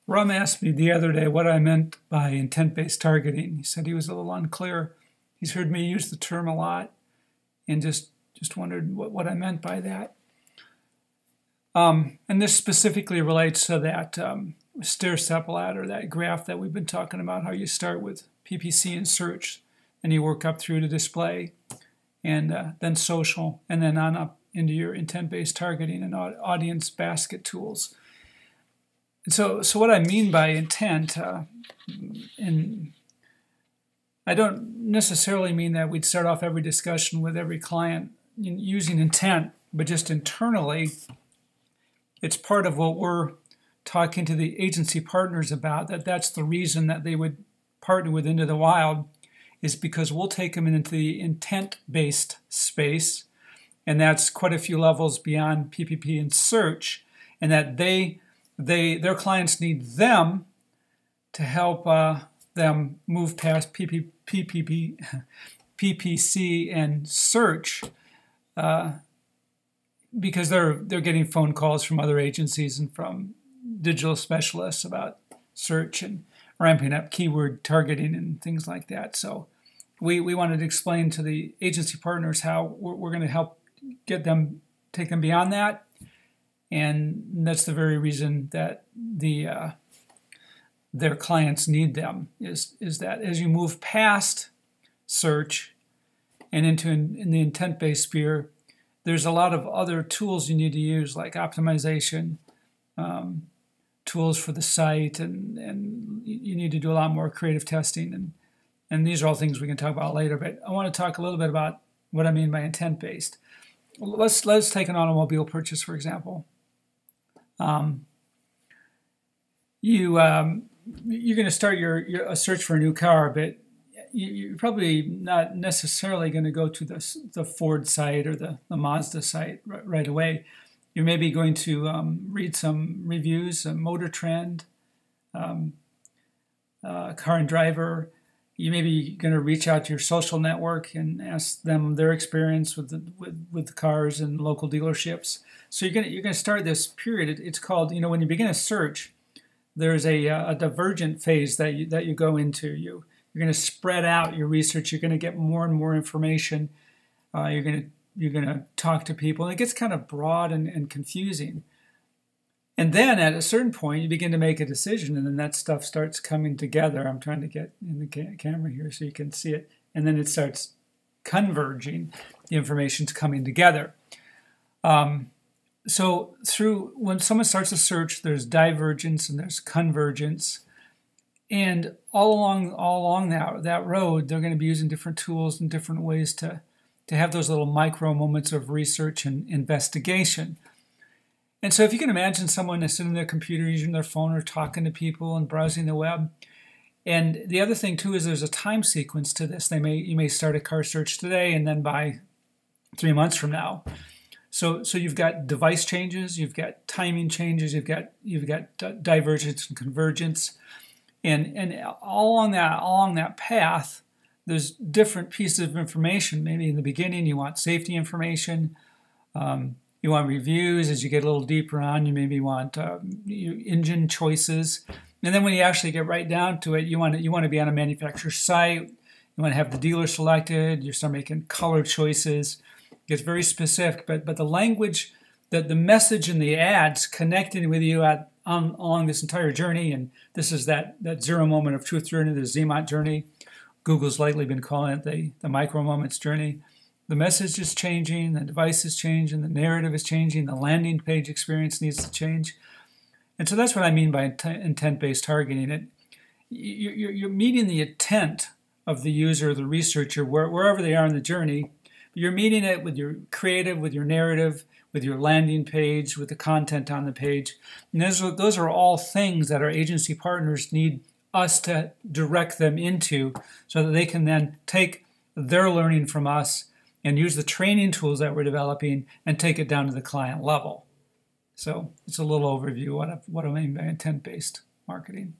Rum asked me the other day what I meant by intent-based targeting. He said he was a little unclear. He's heard me use the term a lot and just wondered what I meant by that. And this specifically relates to that stair-step ladder, that graph that we've been talking about, how you start with PPC and search, and you work up through to display, and then social, and then on up into your intent-based targeting and audience basket tools. And so what I mean by intent, and I don't necessarily mean that we'd start off every discussion with every client using intent, but just internally, it's part of what we're talking to the agency partners about, that's the reason that they would partner with Into the Wild, is because we'll take them into the intent-based space, and that's quite a few levels beyond PPP and search, and that their clients need them to help them move past PPC and search, because they're getting phone calls from other agencies and from digital specialists about search and ramping up keyword targeting and things like that. So we wanted to explain to the agency partners how we're going to help take them beyond that. And that's the very reason that their clients need them, is that as you move past search and into in the intent-based sphere, there's a lot of other tools you need to use, like optimization, tools for the site, and you need to do a lot more creative testing. And these are all things we can talk about later, but I want to talk a little bit about what I mean by intent-based. Let's take an automobile purchase, for example. You're going to start a search for a new car, but you're probably not necessarily going to go to the Ford site or the Mazda site right away. You're maybe going to read some reviews, a Motor Trend, Car and Driver. You may be going to reach out to your social network and ask them their experience with the cars and local dealerships. So you're going to start this period. It's called, when you begin a search, there's a divergent phase that you go into. You're going to spread out your research. You're going to get more and more information. You're going to talk to people, and it gets kind of broad and confusing. And then at a certain point, you begin to make a decision, and then that stuff starts coming together. I'm trying to get in the camera here so you can see it. And then it starts converging. The information's coming together. So when someone starts a search, there's divergence and there's convergence. And all along that road, they're going to be using different tools and different ways to have those little micro moments of research and investigation. And so if you can imagine someone that's sitting on their computer using their phone or talking to people and browsing the web. And the other thing too is there's a time sequence to this. You may start a car search today, and then by 3 months from now. So you've got device changes, you've got timing changes, you've got divergence and convergence. And all along that path, there's different pieces of information. Maybe in the beginning you want safety information. You want reviews. As you get a little deeper on, you maybe want engine choices. And then when you actually get right down to it, you want to be on a manufacturer's site. You want to have the dealer selected. You start making color choices. It gets very specific. But the language, the message in the ads connecting with you along this entire journey, and this is that zero moment of truth journey, the ZMOT journey. Google's lately been calling it the micro moments journey. The message is changing, the device is changing, the narrative is changing, the landing page experience needs to change. And so that's what I mean by intent-based targeting. You're meeting the intent of the user, the researcher, wherever they are in the journey. You're meeting it with your creative, with your narrative, with your landing page, with the content on the page. And those are all things that our agency partners need us to direct them into so that they can then take their learning from us and use the training tools that we're developing and take it down to the client level. So it's a little overview of what I mean by intent-based marketing.